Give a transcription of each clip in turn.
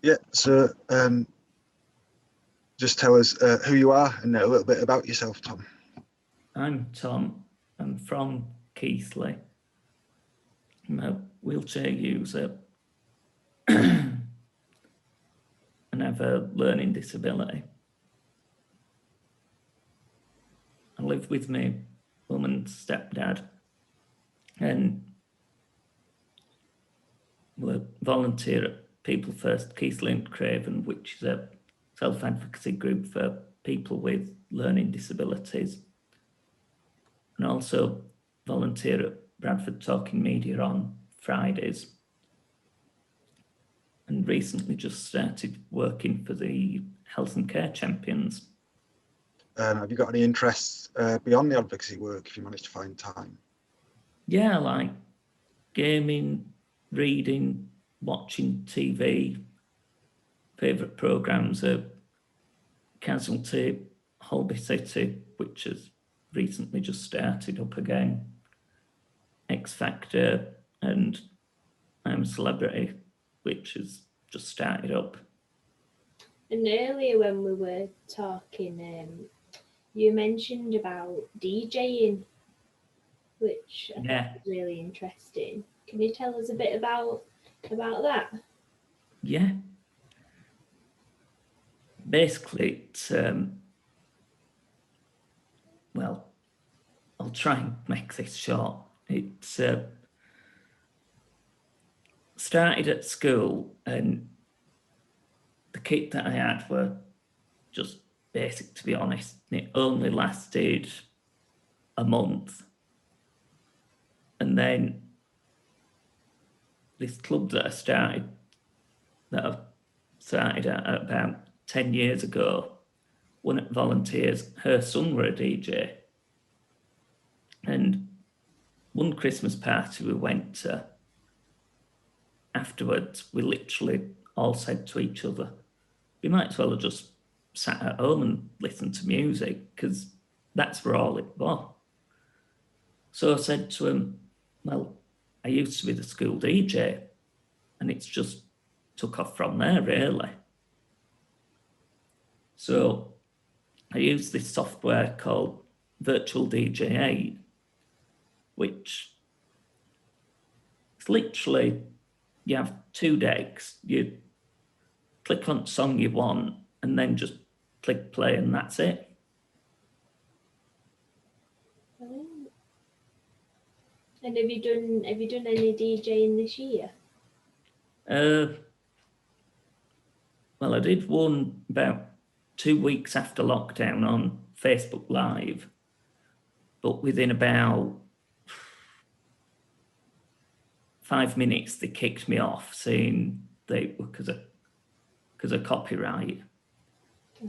Yeah, so just tell us who you are and a little bit about yourself, Tom. I'm Tom. I'm from Keighley. I'm a wheelchair user and have a learning disability. I live with my mum and stepdad and we volunteer at People First Keighley and Craven, which is a self-advocacy group for people with learning disabilities. And also volunteer at Bradford Talking Media on Fridays. And recently just started working for the Health and Care Champions. Have you got any interests beyond the advocacy work if you manage to find time? Yeah, like gaming, reading, watching TV. Favourite programmes are Casualty, Holby City, which has recently just started up again, X Factor, and I'm a Celebrity, which has just started up. And earlier when we were talking, you mentioned about DJing, which I thought was really interesting. Can you tell us a bit about that? Yeah. Basically, it's, well, I'll try and make this short. It's started at school and the kit that I had were just basic, to be honest. It only lasted a month. And then this club that I started at about 10 years ago, one of the volunteers, her son were a DJ. And one Christmas party we went to, afterwards, we literally all said to each other, we might as well have just sat at home and listened to music, because that's where all it was. So I said to him, well, I used to be the school DJ, and it's just took off from there, really. So I used this software called Virtual DJ 8, which is literally, you have 2 decks, you click on the song you want, and then just click play, and that's it. And have you done any DJing this year? Well, I did one about 2 weeks after lockdown on Facebook Live, but within about 5 minutes they kicked me off, saying they were because of copyright.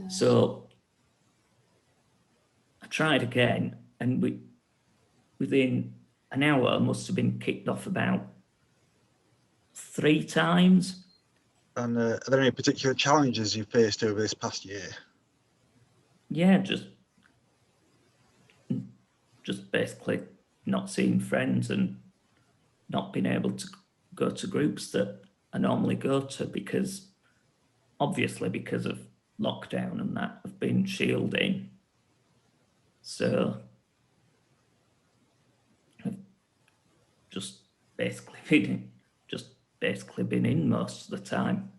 So I tried again, and within an hour I must have been kicked off about 3 times. And are there any particular challenges you faced over this past year? Yeah, just basically not seeing friends and not being able to go to groups that I normally go to, because obviously because of lockdown and that have been shielding. So I've just basically been in most of the time.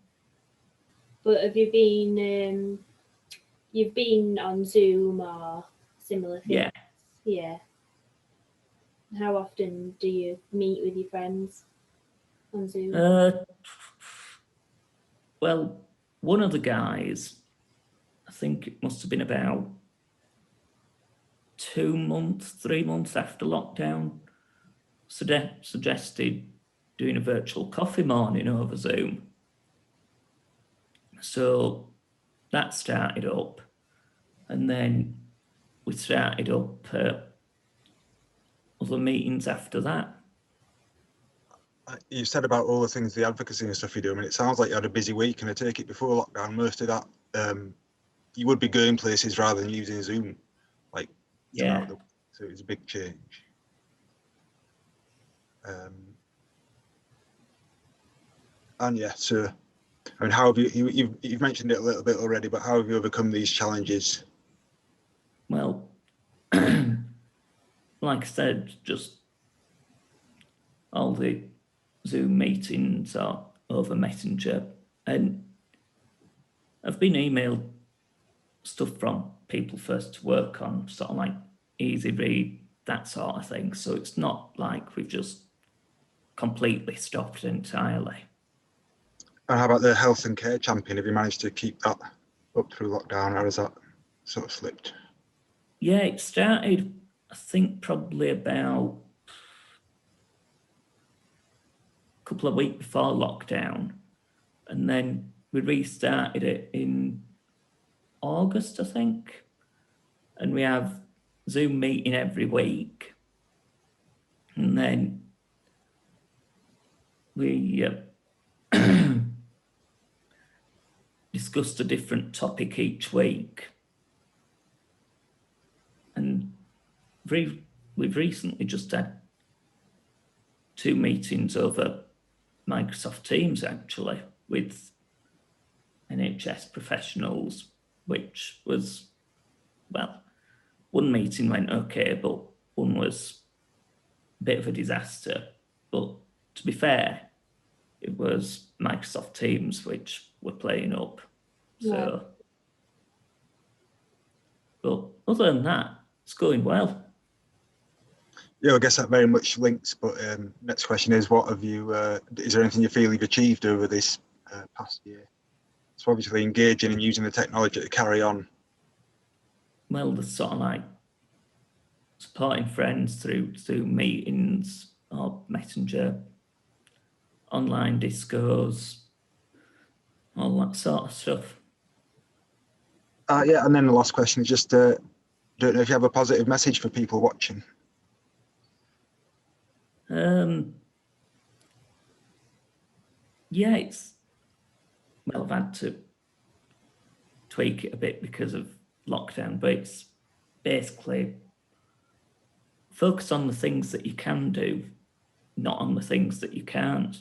But have you been you've been on Zoom or similar things? Yeah. How often do you meet with your friends on Zoom? Well, one of the guys, I think it must have been about 2 months, 3 months after lockdown, suggested doing a virtual coffee morning over Zoom. So that started up, and then we started up other meetings after that. You said about all the things, the advocacy and stuff you do. I mean, it sounds like you had a busy week, and I take it before lockdown, most of that you would be going places rather than using Zoom, like yeah. So it was a big change. And yeah, so I mean, how have you've mentioned it a little bit already, but how have you overcome these challenges? Well, like I said, just all the Zoom meetings are over Messenger, and I've been emailed stuff from people first to work on, sort of like easy read, that sort of thing. So it's not like we've just completely stopped entirely. And how about the health and care champion? Have you managed to keep that up through lockdown, or has that sort of slipped? Yeah, it started, I think, probably about a couple of weeks before lockdown, and then we restarted it in August, I think, and we have Zoom meeting every week, and then we discussed a different topic each week. And we've recently just had 2 meetings over Microsoft Teams, actually, with NHS professionals, which was, well, one meeting went okay, but one was a bit of a disaster. But to be fair, it was Microsoft Teams which were playing up. So, but other than that, it's going well. Yeah, I guess that very much links. But next question is, what have you? Is there anything you feel you've achieved over this past year? So obviously engaging and using the technology to carry on. Well, the sort of like supporting friends through Zoom meetings or Messenger, online discos, all that sort of stuff. Yeah, and then the last question is just, don't know if you have a positive message for people watching. Yeah, well, I've had to tweak it a bit because of lockdown, but it's basically focus on the things that you can do, not on the things that you can't.